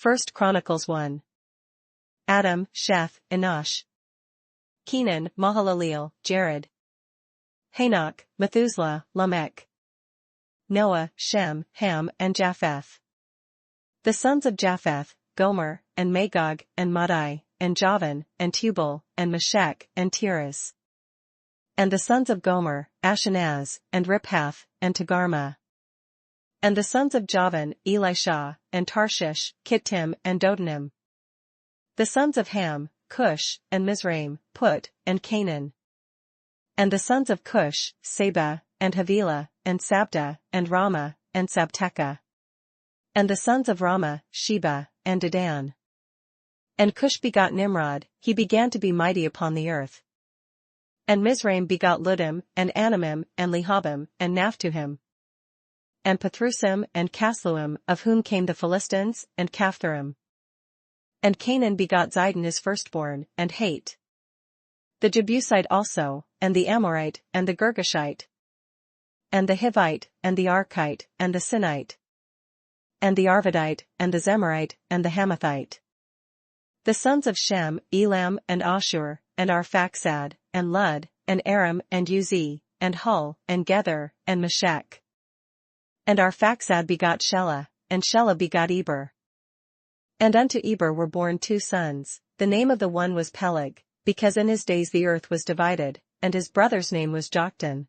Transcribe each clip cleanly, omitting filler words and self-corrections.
1Chronicles1. Adam, Sheth, Enosh. Kenan, Mahalaleel, Jared. Hanok, Methuselah, Lamech. Noah, Shem, Ham and Japheth. The sons of Japheth, Gomer, and Magog, and Madai, and Javan, and Tubal, and Meshech, and Tiras. And the sons of Gomer, Ashkenaz, and Riphath, and Togarmah. And the sons of Javan, Elisha, and Tarshish, Kittim and Dodanim. The sons of Ham, Cush, and Mizraim, Put, and Canaan. And the sons of Cush, Seba, and Havilah, and Sabta, and Ramah, and Sabteka. And the sons of Ramah, Sheba, and Dedan. And Cush begot Nimrod, he began to be mighty upon the earth. And Mizraim begot Ludim, and Anamim, and Lehabim, and Naphtuhim. And Pathrusim, and Casluim, of whom came the Philistines, and Caphtharim. And Canaan begot Zidon his firstborn, and Hate. The Jebusite also, and the Amorite, and the Girgashite. And the Hivite, and the Arkite, and the Sinite. And the Arvadite, and the Zemarite, and the Hamathite. The sons of Shem, Elam, and Ashur, and Arphaxad, and Lud, and Aram, and Uzi, and Hul, and Gether, and Meshech. And Arphaxad begot Shelah, and Shelah begot Eber. And unto Eber were born 2 sons, the name of the one was Peleg, because in his days the earth was divided, and his brother's name was Joktan.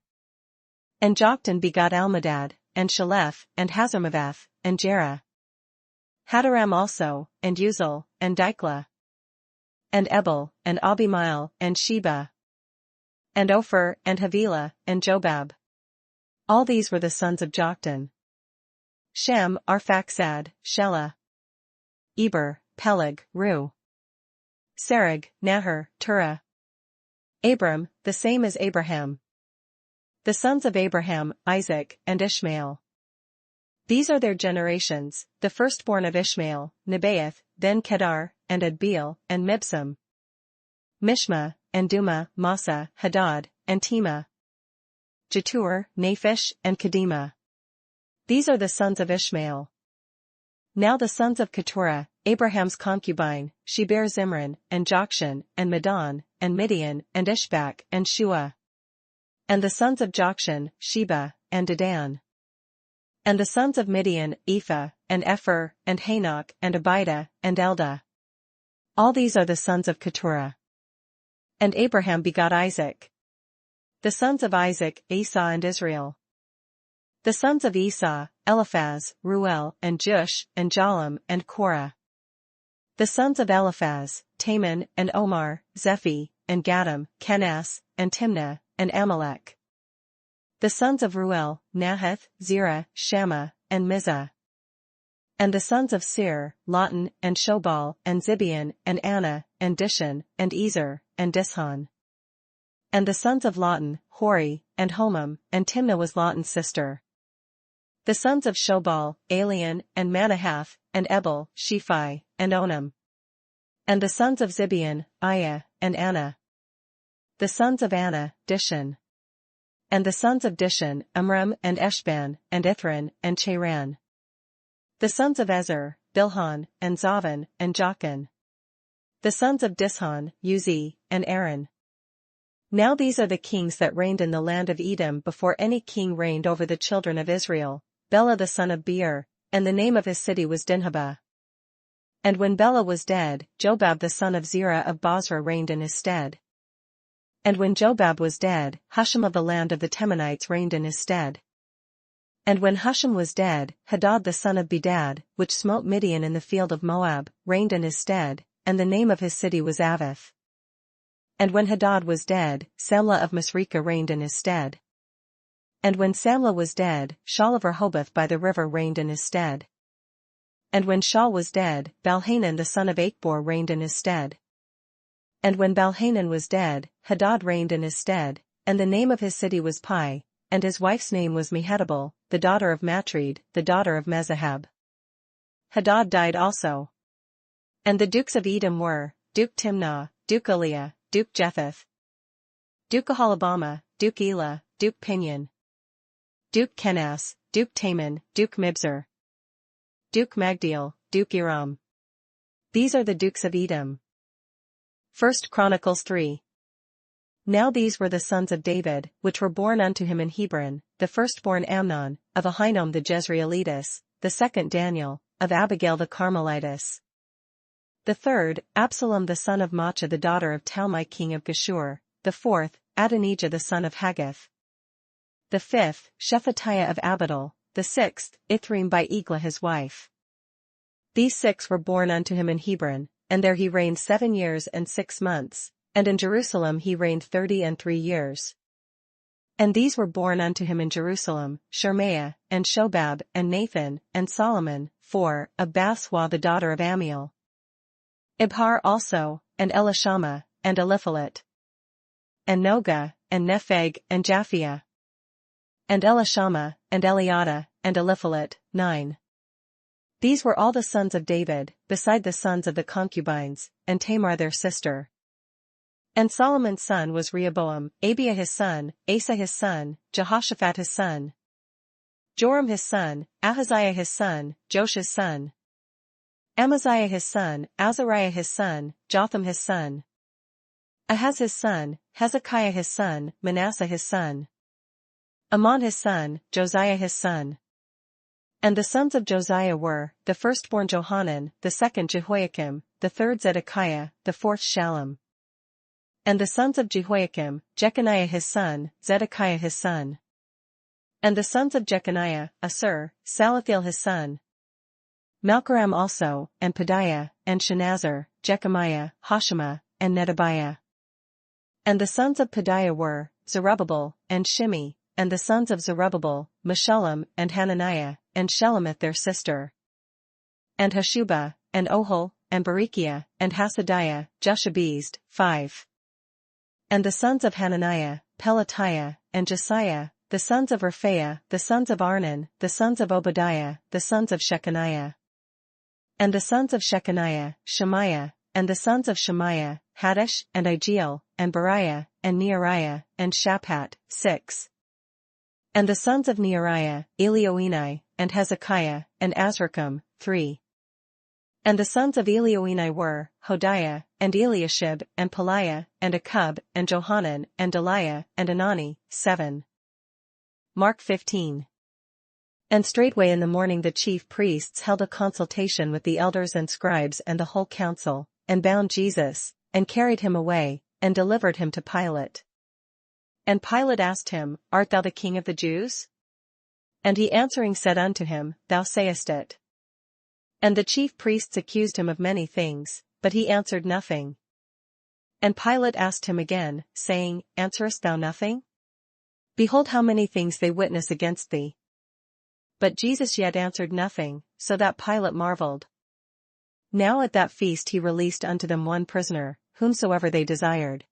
And Joktan begot Almadad, and Shalef, and Hazarmaveth, and Jerah. Hadaram also, and Uzal, and Diklah. And Ebal, and Abimael, and Sheba. And Ophir, and Havilah, and Jobab. All these were the sons of Joktan. Shem, Arphaxad, Shelah. Eber, Peleg, Ru. Serug, Nahor, Terah. Abram, the same as Abraham. The sons of Abraham, Isaac, and Ishmael. These are their generations, the firstborn of Ishmael, Nebaioth, then Kedar, and Adbeel, and Mibsam. Mishma, and Duma, Massa, Hadad, and Tema. Jetur, Naphish, and Kedemah. These are the sons of Ishmael. Now the sons of Keturah, Abraham's concubine, she bare Zimran, and Jokshan, and Medan, and Midian, and Ishbak, and Shua. And the sons of Jokshan, Sheba, and Dedan. And the sons of Midian, Ephah, and Epher, and Hanok, and Abida, and Eldah. All these are the sons of Keturah. And Abraham begot Isaac. The sons of Isaac, Esau and Israel. The sons of Esau, Eliphaz, Ruel, and Jush, and Jalam, and Korah. The sons of Eliphaz, Taman, and Omar, Zephi, and Gatam, Kenas, and Timnah, and Amalek. The sons of Ruel, Nahath, Zerah, Shammah, and Mizah. And the sons of Seir, Lotan, and Shobal, and Zibeon, and Anna, and Dishan, and Ezer, and Dishan. And the sons of Lotan, Hori, and Homam, and Timnah was Lotan's sister. The sons of Shobal, Alian, and Manahath, and Ebal, Shephi, and Onam. And the sons of Zibeon, Aiah, and Anna. The sons of Anna, Dishan. And the sons of Dishan, Amram, and Eshban, and Ithran, and Cheran. The sons of Ezer, Bilhan, and Zavan, and Jachan. The sons of Dishan, Uzi, and Aaron. Now these are the kings that reigned in the land of Edom before any king reigned over the children of Israel, Bela the son of Beer, and the name of his city was Dinhabah. And when Bela was dead, Jobab the son of Zerah of Bozrah reigned in his stead. And when Jobab was dead, Husham of the land of the Temanites reigned in his stead. And when Husham was dead, Hadad the son of Bedad, which smote Midian in the field of Moab, reigned in his stead, and the name of his city was Avith. And when Hadad was dead, Samlah of Masrekah reigned in his stead. And when Samlah was dead, Shaul of Rehoboth by the river reigned in his stead. And when Shaul was dead, Balhanan the son of Achbor reigned in his stead. And when Balhanan was dead, Hadad reigned in his stead, and the name of his city was Pai, and his wife's name was Mehetabel, the daughter of Matred, the daughter of Mezahab. Hadad died also. And the dukes of Edom were, Duke Timnah, Duke Eliah, Duke Jethath, Duke Aholibamah, Duke Elah, Duke Pinion, Duke Kenas, Duke Taman, Duke Mibzar, Duke Magdiel, Duke Iram. These are the dukes of Edom. 1 Chronicles 3. Now these were the sons of David, which were born unto him in Hebron, the firstborn Amnon, of Ahinoam the Jezreelitess, the second Daniel, of Abigail the Carmelitess. The third, Absalom the son of Maachah the daughter of Talmai king of Geshur, the fourth, Adonijah the son of Haggith. The fifth, Shephatiah of Abital, the sixth, Ithream by Eglah his wife. These 6 were born unto him in Hebron, and there he reigned 7 years and 6 months, and in Jerusalem he reigned 30 years. And these were born unto him in Jerusalem, Shemaiah, and Shobab, and Nathan, and Solomon, 4, of Bathshua the daughter of Ammiel. Ibhar also, and Elishama, and Eliphalet. And Noga, and Nepheg, and Japhia. And Elishama, and Eliada, and Eliphalet, 9. These were all the sons of David, beside the sons of the concubines, and Tamar their sister. And Solomon's son was Rehoboam, Abiah his son, Asa his son, Jehoshaphat his son, Joram his son, Ahaziah his son, Josh's son, Amaziah his son, Azariah his son, Jotham his son, Ahaz his son, Hezekiah his son, Manasseh his son, Amon his son, Josiah his son. And the sons of Josiah were, the firstborn Johanan, the second Jehoiakim, the third Zedekiah, the fourth Shallum. And the sons of Jehoiakim, Jeconiah his son, Zedekiah his son. And the sons of Jeconiah, Assur, Salathiel his son. Malchiram also, and Pedaiah, and Shenazar, Jechemiah, Hoshama, and Nedabiah. And the sons of Pedaiah were, Zerubbabel, and Shimi, and the sons of Zerubbabel, Meshullam, and Hananiah, and Shelemith their sister. And Hashubah, and Ohol, and Berechiah, and Hasadiah, Jushabezed, 5. And the sons of Hananiah, Pelatiah, and Jesiah, the sons of Rephaiah, the sons of Arnan, the sons of Obadiah, the sons of Shechaniah. And the sons of Shechaniah, Shemaiah, and the sons of Shemaiah, Haddish, and Igiel, and Beriah, and Neariah, and Shaphat, 6. And the sons of Neariah, Elioenai, and Hezekiah, and Azrikam, 3. And the sons of Elioenai were, Hodiah, and Eliashib, and Peliah, and Akub, and Johanan, and Deliah, and Anani, 7. Mark 15. And straightway in the morning the chief priests held a consultation with the elders and scribes and the whole council, and bound Jesus, and carried him away, and delivered him to Pilate. And Pilate asked him, Art thou the king of the Jews? And he answering said unto him, Thou sayest it. And the chief priests accused him of many things, but he answered nothing. And Pilate asked him again, saying, Answerest thou nothing? Behold how many things they witness against thee. But Jesus yet answered nothing, so that Pilate marveled. Now at that feast he released unto them one prisoner, whomsoever they desired.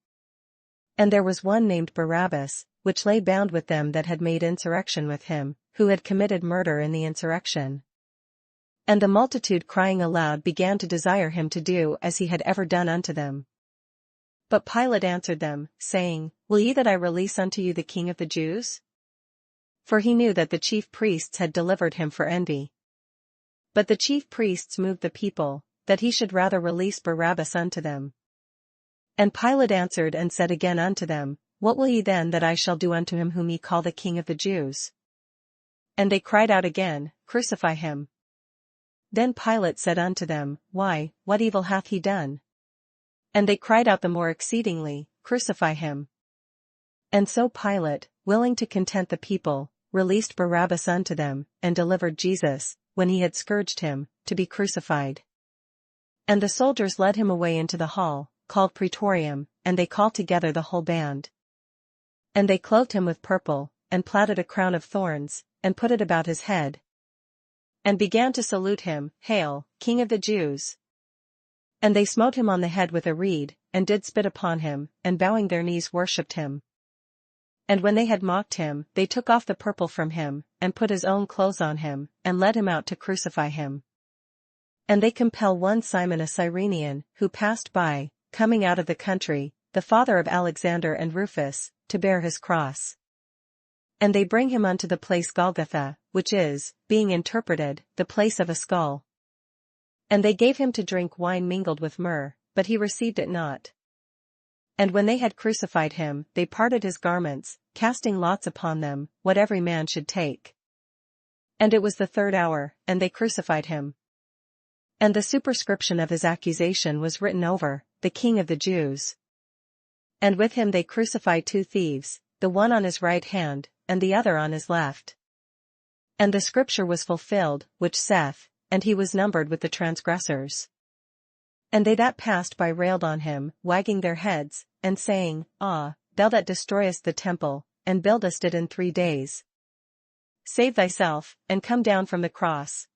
And there was one named Barabbas, which lay bound with them that had made insurrection with him, who had committed murder in the insurrection. And the multitude crying aloud began to desire him to do as he had ever done unto them. But Pilate answered them, saying, Will ye that I release unto you the King of the Jews? For he knew that the chief priests had delivered him for envy. But the chief priests moved the people, that he should rather release Barabbas unto them. And Pilate answered and said again unto them, What will ye then that I shall do unto him whom ye call the King of the Jews? And they cried out again, Crucify him. Then Pilate said unto them, Why, what evil hath he done? And they cried out the more exceedingly, Crucify him. And so Pilate, willing to content the people, released Barabbas unto them, and delivered Jesus, when he had scourged him, to be crucified. And the soldiers led him away into the hall, called Praetorium, and they called together the whole band. And they clothed him with purple, and plaited a crown of thorns, and put it about his head. And began to salute him, Hail, King of the Jews! And they smote him on the head with a reed, and did spit upon him, and bowing their knees worshipped him. And when they had mocked him, they took off the purple from him, and put his own clothes on him, and led him out to crucify him. And they compel one Simon a Cyrenian, who passed by, coming out of the country, the father of Alexander and Rufus, to bear his cross. And they bring him unto the place Golgotha, which is, being interpreted, the place of a skull. And they gave him to drink wine mingled with myrrh, but he received it not. And when they had crucified him, they parted his garments, casting lots upon them, what every man should take. And it was the 3rd hour, and they crucified him. And the superscription of his accusation was written over, the King of the Jews. And with him they crucified 2 thieves, the one on his right hand, and the other on his left. And the scripture was fulfilled, which saith, and he was numbered with the transgressors. And they that passed by railed on him, wagging their heads, and saying, Ah, thou that destroyest the temple, and buildest it in 3 days. Save thyself, and come down from the cross.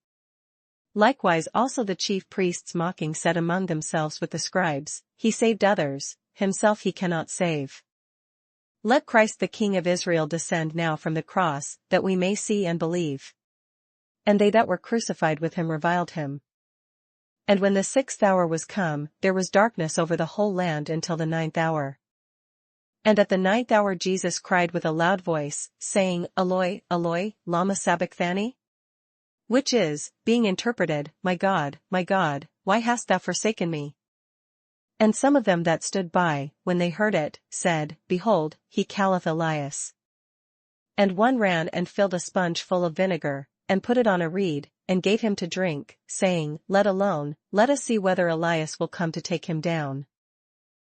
Likewise also the chief priests mocking said among themselves with the scribes, He saved others, himself he cannot save. Let Christ the King of Israel descend now from the cross, that we may see and believe. And they that were crucified with him reviled him. And when the 6th hour was come, there was darkness over the whole land until the 9th hour. And at the 9th hour Jesus cried with a loud voice, saying, Eloi, Eloi, lama sabachthani? Which is, being interpreted, my God, why hast thou forsaken me? And some of them that stood by, when they heard it, said, Behold, he calleth Elias. And one ran and filled a sponge full of vinegar, and put it on a reed, and gave him to drink, saying, Let alone, let us see whether Elias will come to take him down.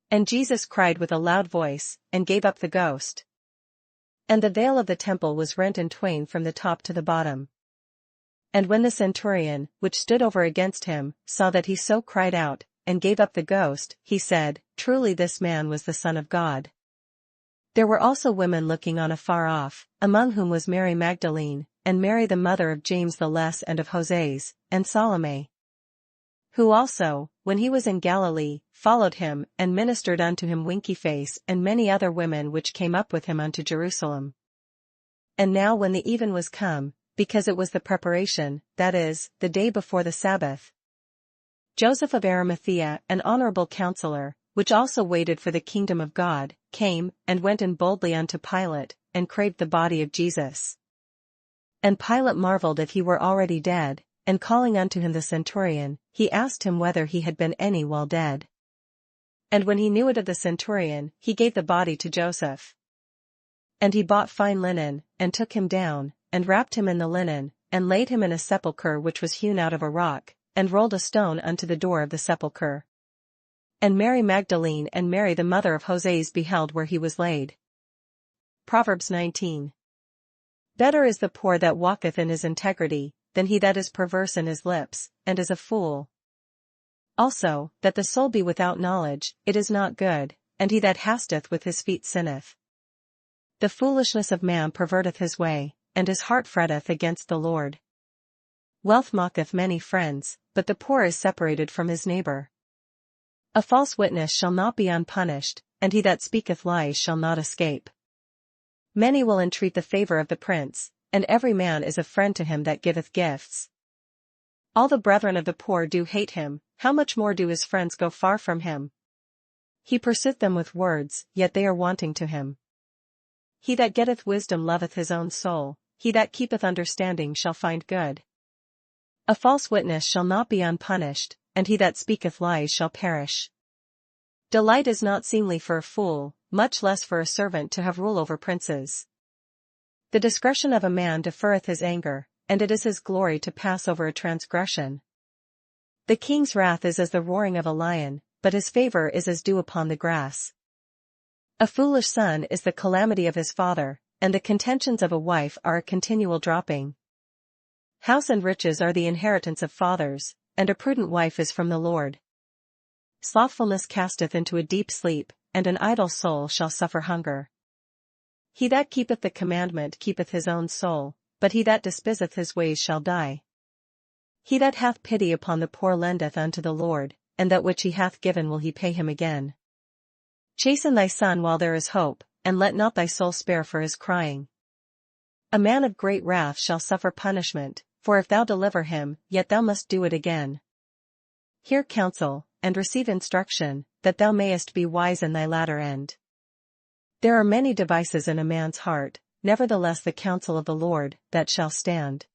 And Jesus cried with a loud voice, and gave up the ghost. And the veil of the temple was rent in twain from the top to the bottom. And when the centurion, which stood over against him, saw that he so cried out, and gave up the ghost, he said, Truly this man was the Son of God. There were also women looking on afar off, among whom was Mary Magdalene, and Mary the mother of James the Less and of Joses, and Salome. Who also, when he was in Galilee, followed him, and ministered unto him winky face, and many other women which came up with him unto Jerusalem. And now when the even was come, because it was the preparation, that is, the day before the Sabbath, Joseph of Arimathea, an honorable counselor, which also waited for the kingdom of God, came, and went in boldly unto Pilate, and craved the body of Jesus. And Pilate marveled if he were already dead, and calling unto him the centurion, he asked him whether he had been any while dead. And when he knew it of the centurion, he gave the body to Joseph. And he bought fine linen, and took him down, and wrapped him in the linen, and laid him in a sepulchre which was hewn out of a rock, and rolled a stone unto the door of the sepulchre. And Mary Magdalene and Mary the mother of Joses beheld where he was laid. Proverbs 19. Better is the poor that walketh in his integrity, than he that is perverse in his lips, and is a fool. Also, that the soul be without knowledge, it is not good, and he that hasteth with his feet sinneth. The foolishness of man perverteth his way, and his heart fretteth against the Lord. Wealth mocketh many friends, but the poor is separated from his neighbor. A false witness shall not be unpunished, and he that speaketh lies shall not escape. Many will entreat the favor of the prince, and every man is a friend to him that giveth gifts. All the brethren of the poor do hate him, how much more do his friends go far from him? He pursueth them with words, yet they are wanting to him. He that getteth wisdom loveth his own soul, he that keepeth understanding shall find good. A false witness shall not be unpunished, and he that speaketh lies shall perish. Delight is not seemly for a fool, much less for a servant to have rule over princes. The discretion of a man deferreth his anger, and it is his glory to pass over a transgression. The king's wrath is as the roaring of a lion, but his favor is as dew upon the grass. A foolish son is the calamity of his father, and the contentions of a wife are a continual dropping. House and riches are the inheritance of fathers, and a prudent wife is from the Lord. Slothfulness casteth into a deep sleep, and an idle soul shall suffer hunger. He that keepeth the commandment keepeth his own soul, but he that despiseth his ways shall die. He that hath pity upon the poor lendeth unto the Lord, and that which he hath given will he pay him again. Chasten thy son while there is hope, and let not thy soul spare for his crying. A man of great wrath shall suffer punishment, for if thou deliver him, yet thou must do it again. Hear counsel, and receive instruction, that thou mayest be wise in thy latter end. There are many devices in a man's heart, nevertheless the counsel of the Lord, that shall stand.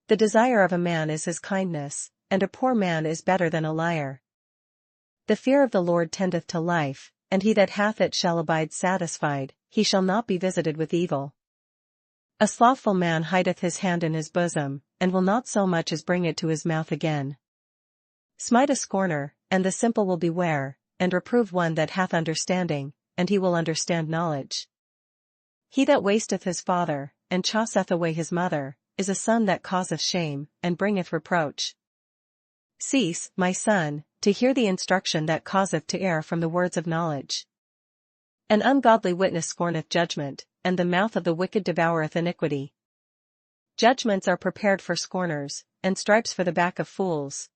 The desire of a man is his kindness, and a poor man is better than a liar. The fear of the Lord tendeth to life, and he that hath it shall abide satisfied, he shall not be visited with evil. A slothful man hideth his hand in his bosom, and will not so much as bring it to his mouth again. Smite a scorner, and the simple will beware, and reprove one that hath understanding, and he will understand knowledge. He that wasteth his father, and chaseth away his mother, is a son that causeth shame, and bringeth reproach. Cease, my son, to hear the instruction that causeth to err from the words of knowledge. An ungodly witness scorneth judgment, and the mouth of the wicked devoureth iniquity. Judgments are prepared for scorners, and stripes for the back of fools.